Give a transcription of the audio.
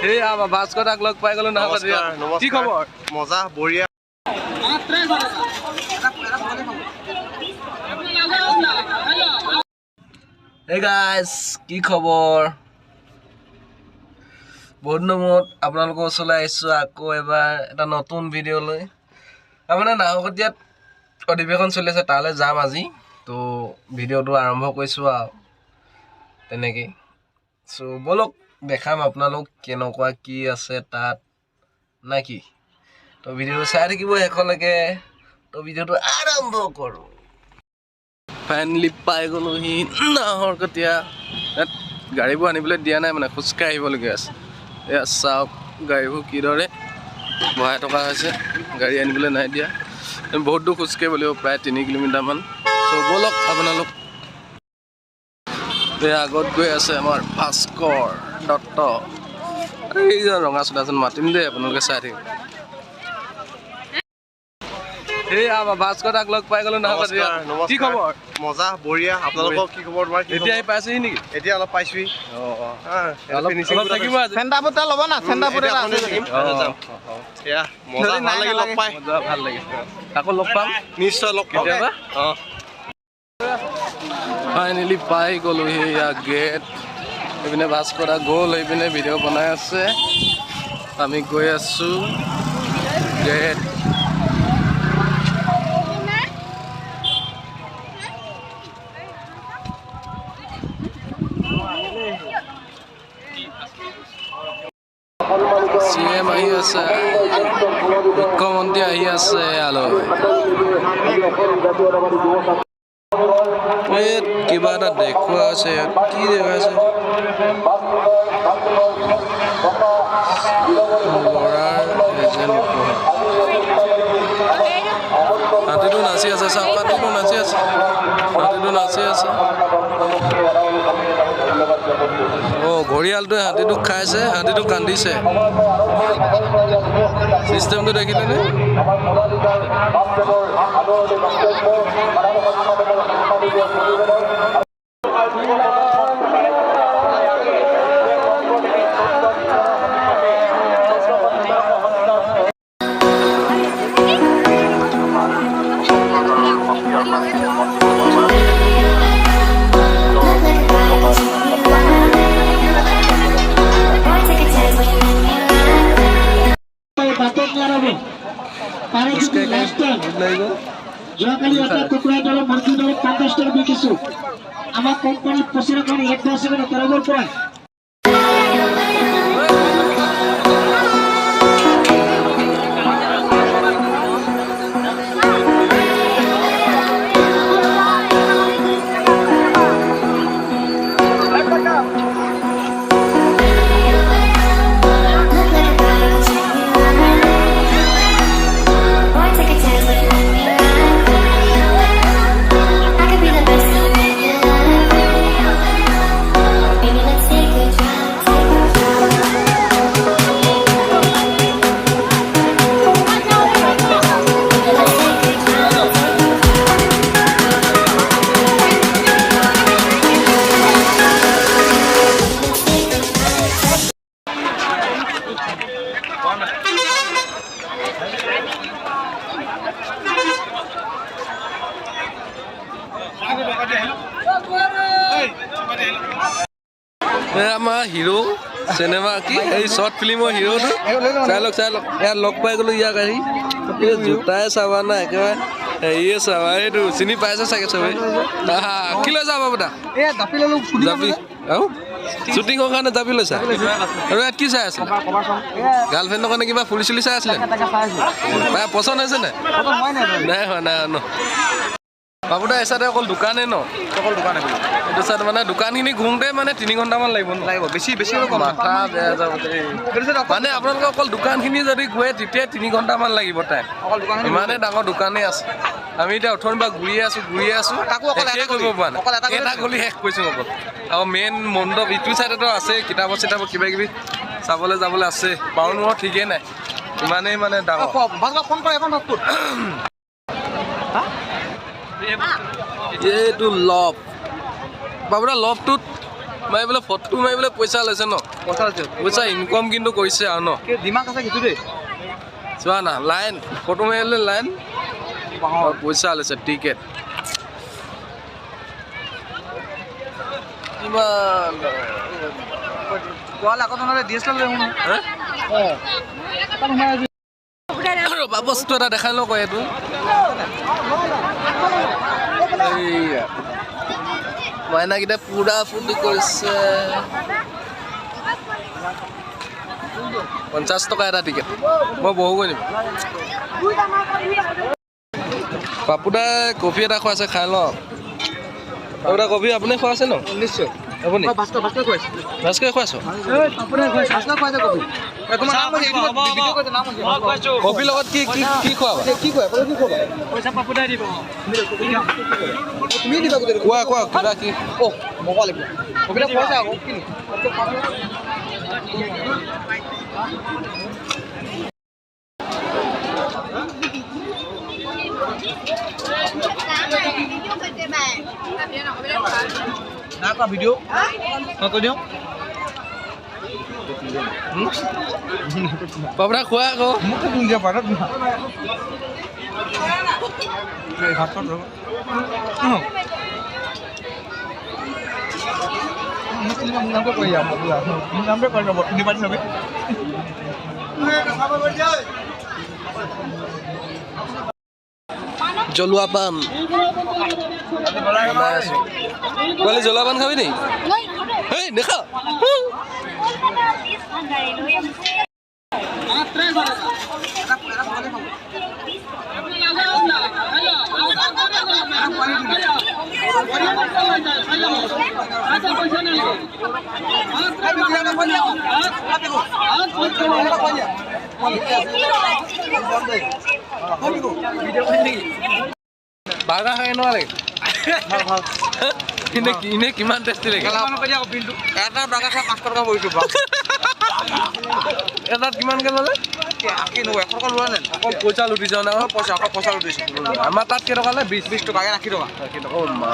এই ভাস্কৰ দাক লগ পাই গলো নহয় কি খবৰ মজা বঢ়িয়া Hey guys, কি খবৰ বহুত দিনৰ আপোনালোকৰ ওচৰলৈ আহিছোঁ আকৌ এবাৰ এটা নতুন ভিডিঅ' লৈ মানে নাহৰকটীয়াত অধিৱেশন চলি আছে তালৈ যাম আজি তো ভিডিঅ'টো আৰম্ভ কৰিছোঁ আৰু তেনেকৈ চ' বলক দেখাম আপোনালোক কেনেকুৱা কি আছে তাত না কি তো ভিডিঅ'টো চাই থাকিব শেষলৈকে তো ভিডিঅ'টো আৰম্ভ কৰোঁ ফাইনেলি পাই গ'লোহি নাহৰকটীয়া ইয়াত গাড়ীবোৰ আনিবলৈ দিয়া নাই মানে খোজকাঢ়ি আহিবলগীয়া আছে এয়া চাওক গাড়ীবোৰ কিদৰে বহাই থকা হৈছে গাড়ী আনিবলৈ নাই দিয়া বহুত দূৰ খোজকাঢ়িব লাগিব প্ৰায় 3 কিলোমিটাৰমান চ' বলক আপোনালোক আগত গৈ আছে আমাৰ ভাস্কৰ দত্ত এইজন ৰঙা চোলাজন মাতিম দেই আপোনালোকে চাই থাকিব এই ভাস্কৰ দাক লগ পাই গলো নহয় কি খবৰ মজা বঢ়িয়া আপোনালোকৰ কি খবৰ তোমাৰ এতিয়া আহি পাইছেহি নেকি এতিয়া অলপ পাইছোহি অলপ থাকিব চেণ্ডা বুটা ল'ব না চেণ্ডা বুটা মজা ভাল লাগিল লগ পাই ভাল লাগিল আকৌ লগ পাম নিশ্চয় লগ পাম কেতিয়াবা ফাইনেলি পাই গ'লো সেয়া গেট এইপিনে ভাস্কৰ দা গ'ল এইপিনে ভিডিঅ' বনাই আছে আমি গৈ আছোঁ গেট CM আহি আছে মুখ্যমন্ত্ৰী আহি আছে ইয়ালৈ কিবা এটা দেখুওৱা আছে কি দেখাইছে ল'ৰাৰ এজেণ্ট হাতীটো নাচি আছে চাওক হাতীটো নাচি আছে ঘৰিয়ালটোৱে হাতীটোক খাইছে হাতীটো কান্দিছে চিষ্টেমটো দেখিলেনে যোৱাকালি এটা কুকুৰা দলৰ মন্ত্ৰী দলত 50 টকা বিকিছো আমাৰ কোম্পানীত পচিৰা কাৰণে 1 বছৰ তৰবৰ পৰা আমাৰ হিৰো চিনেমা কি এই শ্বৰ্ট ফিল্মৰ হিৰোটো চাই লওক ইয়াত লগ পাই গ'লো ইয়াক আহি এই জোতাই চাবা না একেবাৰে হেৰিয়ে চাবা এইটো চিনি পাইছে চাগে চবেই কি লৈ যাবা বেটা শ্বুটিঙৰ কাৰণে যাবি লৈছা আৰু ইয়াত কি চাই আছে গাৰ্লফ্ৰেণ্ডৰ কাৰণে কিবা ফুলি চুলি চাই আছিলে পচন্দ হৈছে নাই হোৱা নাই ন বাবুদা এই চাইডে অকল দোকানে ন অকল দোকানে এইটো চাইড মানে দোকানখিনি ঘূৰোঁতে মানে 3 ঘণ্টামান লাগিব বেছি মাথা বেয়া যাব মানে আপোনালোকে অকল দোকানখিনি যদি ঘূৰে তেতিয়া 3 ঘণ্টামান লাগিব টাইম ইমানেই ডাঙৰ দোকানেই আছে আমি এতিয়া অথনিৰ পৰা ঘূৰি আছোঁ তাকো শেষেই কৰিব পৰা নাই এটা গলি শেষ কৰিছোঁ অকল আৰু মেইন মণ্ডপ ইটো চাইডতো আছে কিতাপৰ কিবা কিবি চাবলৈ যাবলৈ আছে পাওঁ নোহোৱা ঠিকেই নাই ইমানেই মানে ডাঙৰ এইটো লভ বাবুদা লভটোত মাৰিবলৈ ফটো মাৰিবলৈ পইচা লৈছে ন পইচা ইনকম কিন্তু কৰিছে আৰু ন ডিমাক আছে কিছু দেই চোৱা না লাইন ফটো মাৰিবলৈ লাইন পইচা লৈছে টিকেট কিমান কোৱালে আগত নহ'লে DSLR লৈ আহোঁ ৰ'বা বস্তু এটা দেখাই লওঁ কয় এইটো এইয়া মাইনাকেইটা পুৰা ফূৰ্তি কৰিছে 50 টকা এটা টিকেট মই বহুগৈ নিম পাপুদাই কফি এটা খুৱাইছে খাই লওঁ পাপুদা কফি আপুনি খুৱাইছে ন নিশ্চয় আপুনি ভাস্কৰ খুৱাইছে ভাস্কৰে খুৱাইছ ভাস্কৰ খুৱাইছে কবি তোমাৰ নাম আছে ভিডিঅ' কৰিছে নাম আছে কফিৰ লগত কি কি কি খোৱাবা কি কয় কি খবৰ পইচা পাপুদাই দিব তুমি দিবা গোটেই কোৱা কোৱা কিবা কি অ' মকৱা লাগিব কবিলে পইচা আকৌ কিনি না কোৱা ভিডিঅ' মই কৈ দিওঁ পাপুদা খোৱা আকৌ মোক কোন দিয়া পাৰত ভাস্কৰ নামটো কৈ যাম নামটো কৈ যাব তিনি পাতি নবে জ্বলোৱা পাণ বনাই আছো পোৱালি জ্বলোৱা পাণ খাবি নি হেই দেখা বাৰ্গাৰ খাই নোৱাৰে ইনে কিমান টেষ্টি লাগে এটা বাগা খাই 5 টকা পৰিছোঁ এটাত কিমানকৈ ল'লে কিনো 100 টকা লোৱা নাই অকল পইচা লুটি যাওঁ না পইচা লুটিছোঁ আমাৰ তাত কেইটকা ল'লে 20 20 টকা 80 টকা টকা মা